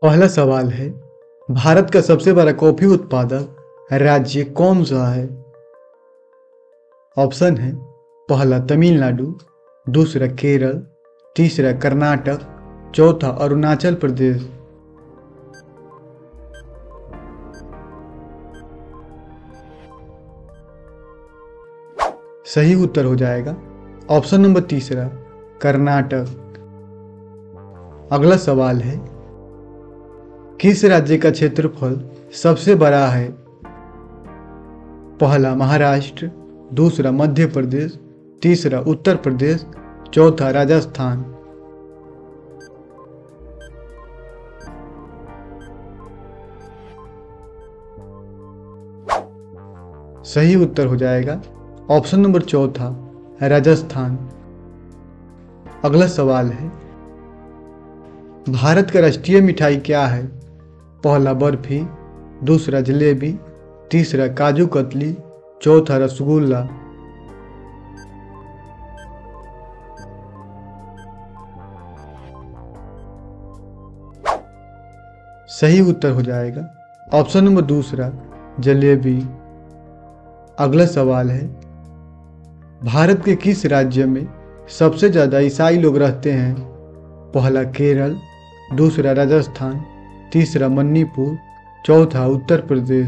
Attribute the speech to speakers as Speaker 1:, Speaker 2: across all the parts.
Speaker 1: पहला सवाल है, भारत का सबसे बड़ा कॉफी उत्पादक राज्य कौन सा है? ऑप्शन है पहला तमिलनाडु, दूसरा केरल, तीसरा कर्नाटक, चौथा अरुणाचल प्रदेश। सही उत्तर हो जाएगा ऑप्शन नंबर तीसरा कर्नाटक। अगला सवाल है, किस राज्य का क्षेत्रफल सबसे बड़ा है? पहला महाराष्ट्र, दूसरा मध्य प्रदेश, तीसरा उत्तर प्रदेश, चौथा राजस्थान। सही उत्तर हो जाएगा ऑप्शन नंबर चौथा राजस्थान। अगला सवाल है, भारत का राष्ट्रीय मिठाई क्या है? पहला बर्फी, दूसरा जलेबी, तीसरा काजू कतली, चौथा रसगुल्ला। सही उत्तर हो जाएगा ऑप्शन नंबर दूसरा जलेबी। अगला सवाल है, भारत के किस राज्य में सबसे ज़्यादा ईसाई लोग रहते हैं? पहला केरल, दूसरा राजस्थान, तीसरा मणिपुर, चौथा उत्तर प्रदेश।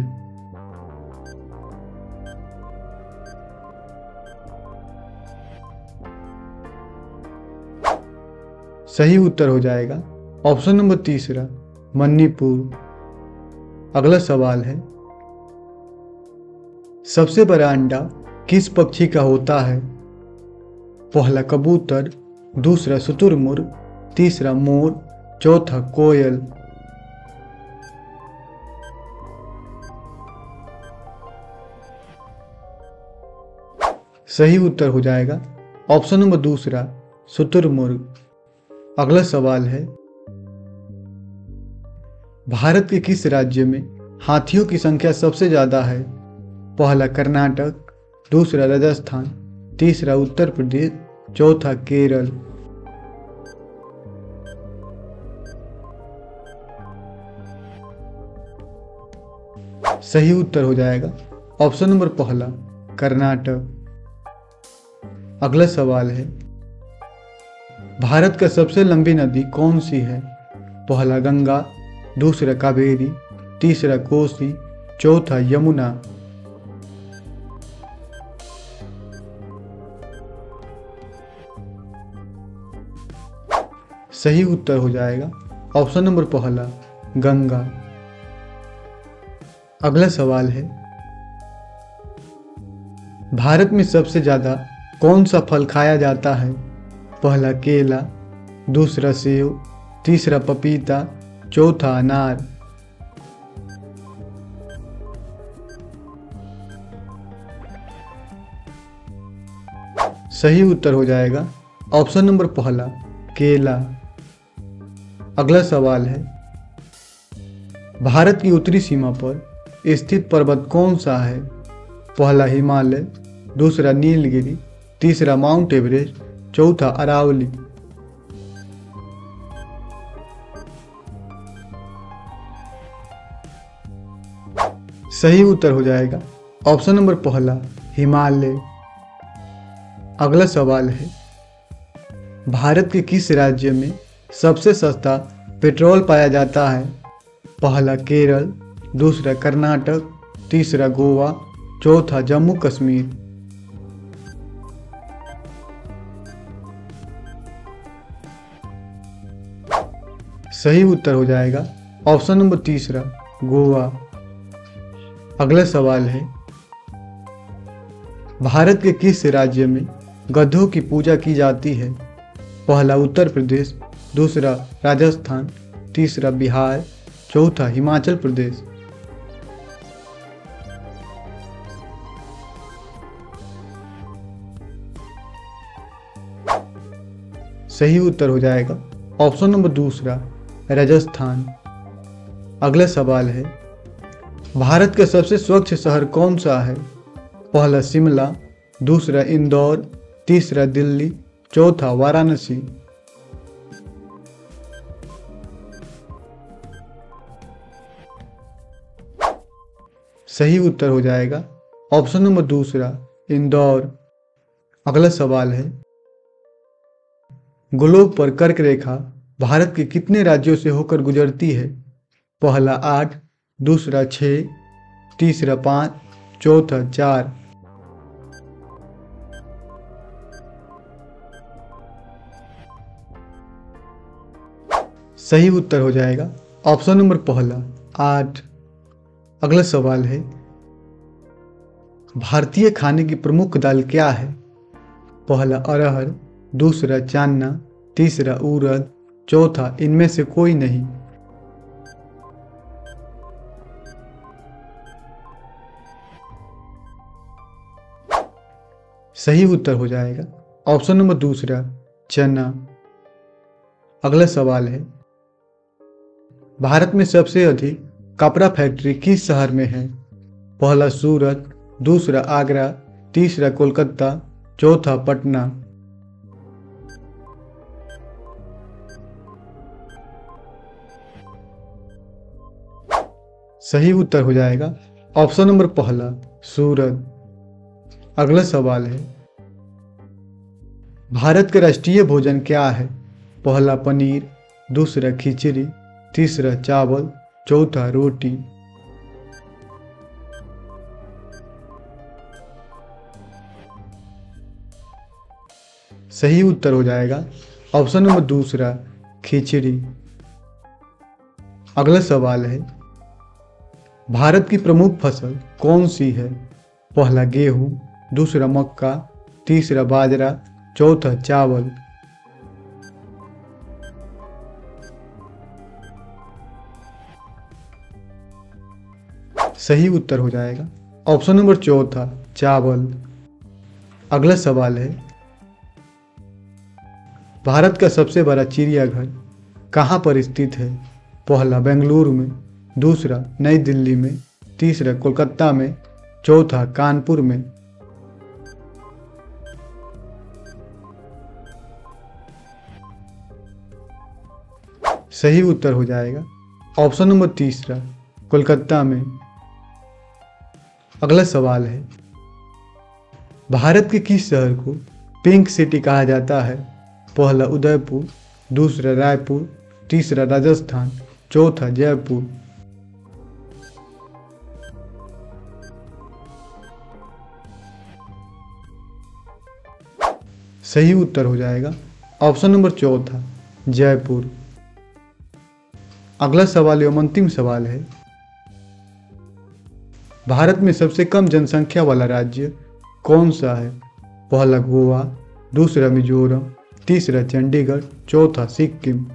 Speaker 1: सही उत्तर हो जाएगा ऑप्शन नंबर तीसरा मणिपुर। अगला सवाल है, सबसे बड़ा अंडा किस पक्षी का होता है? पहला कबूतर, दूसरा शुतुरमुर्ग, तीसरा मोर, चौथा कोयल। सही उत्तर हो जाएगा ऑप्शन नंबर दूसरा शुतुरमुर्ग। अगला सवाल है, भारत के किस राज्य में हाथियों की संख्या सबसे ज्यादा है? पहला कर्नाटक, दूसरा राजस्थान, तीसरा उत्तर प्रदेश, चौथा केरल। सही उत्तर हो जाएगा ऑप्शन नंबर पहला कर्नाटक। अगला सवाल है, भारत का सबसे लंबी नदी कौन सी है? पहला गंगा, दूसरा कावेरी, तीसरा कोसी, चौथा यमुना। सही उत्तर हो जाएगा ऑप्शन नंबर पहला गंगा। अगला सवाल है, भारत में सबसे ज्यादा कौन सा फल खाया जाता है? पहला केला, दूसरा सेब, तीसरा पपीता, चौथा अनार। सही उत्तर हो जाएगा ऑप्शन नंबर पहला केला। अगला सवाल है, भारत की उत्तरी सीमा पर स्थित पर्वत कौन सा है? पहला हिमालय, दूसरा नीलगिरी, तीसरा माउंट एवरेस्ट, चौथा अरावली। सही उत्तर हो जाएगा ऑप्शन नंबर पहला हिमालय। अगला सवाल है, भारत के किस राज्य में सबसे सस्ता पेट्रोल पाया जाता है? पहला केरल, दूसरा कर्नाटक, तीसरा गोवा, चौथा जम्मू कश्मीर। सही उत्तर हो जाएगा ऑप्शन नंबर तीसरा गोवा। अगला सवाल है, भारत के किस राज्य में गधों की पूजा की जाती है? पहला उत्तर प्रदेश, दूसरा राजस्थान, तीसरा बिहार, चौथा हिमाचल प्रदेश। सही उत्तर हो जाएगा ऑप्शन नंबर दूसरा राजस्थान। अगला सवाल है, भारत का सबसे स्वच्छ शहर कौन सा है? पहला शिमला, दूसरा इंदौर, तीसरा दिल्ली, चौथा वाराणसी। सही उत्तर हो जाएगा ऑप्शन नंबर दूसरा इंदौर। अगला सवाल है, ग्लोब पर कर्क रेखा भारत के कितने राज्यों से होकर गुजरती है? पहला 8, दूसरा 6, तीसरा 5, चौथा 4। सही उत्तर हो जाएगा ऑप्शन नंबर पहला 8। अगला सवाल है, भारतीय खाने की प्रमुख दाल क्या है? पहला अरहर, दूसरा चान्ना, तीसरा उड़द, चौथा इनमें से कोई नहीं। सही उत्तर हो जाएगा ऑप्शन नंबर दूसरा चना। अगला सवाल है, भारत में सबसे अधिक कपड़ा फैक्ट्री किस शहर में है? पहला सूरत, दूसरा आगरा, तीसरा कोलकाता, चौथा पटना। सही उत्तर हो जाएगा ऑप्शन नंबर पहला सूरत। अगला सवाल है, भारत का राष्ट्रीय भोजन क्या है? पहला पनीर, दूसरा खिचड़ी, तीसरा चावल, चौथा रोटी। सही उत्तर हो जाएगा ऑप्शन नंबर दूसरा खिचड़ी। अगला सवाल है, भारत की प्रमुख फसल कौन सी है? पहला गेहूं, दूसरा मक्का, तीसरा बाजरा, चौथा चावल। सही उत्तर हो जाएगा ऑप्शन नंबर चौथा चावल। अगला सवाल है, भारत का सबसे बड़ा चिड़ियाघर कहाँ पर स्थित है? पहला बेंगलुरु में, दूसरा नई दिल्ली में, तीसरा कोलकाता में, चौथा कानपुर में। सही उत्तर हो जाएगा ऑप्शन नंबर तीसरा कोलकाता में। अगला सवाल है, भारत के किस शहर को पिंक सिटी कहा जाता है? पहला उदयपुर, दूसरा रायपुर, तीसरा राजस्थान, चौथा जयपुर। सही उत्तर हो जाएगा ऑप्शन नंबर चौथा जयपुर। अगला सवाल एवं अंतिम सवाल है, भारत में सबसे कम जनसंख्या वाला राज्य कौन सा है? पहला गोवा, दूसरा मिजोरम, तीसरा चंडीगढ़, चौथा सिक्किम।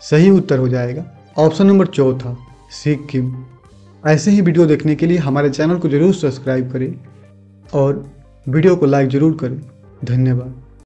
Speaker 1: सही उत्तर हो जाएगा ऑप्शन नंबर चौथा सिक्किम। ऐसे ही वीडियो देखने के लिए हमारे चैनल को जरूर सब्सक्राइब करें और वीडियो को लाइक जरूर करें। धन्यवाद।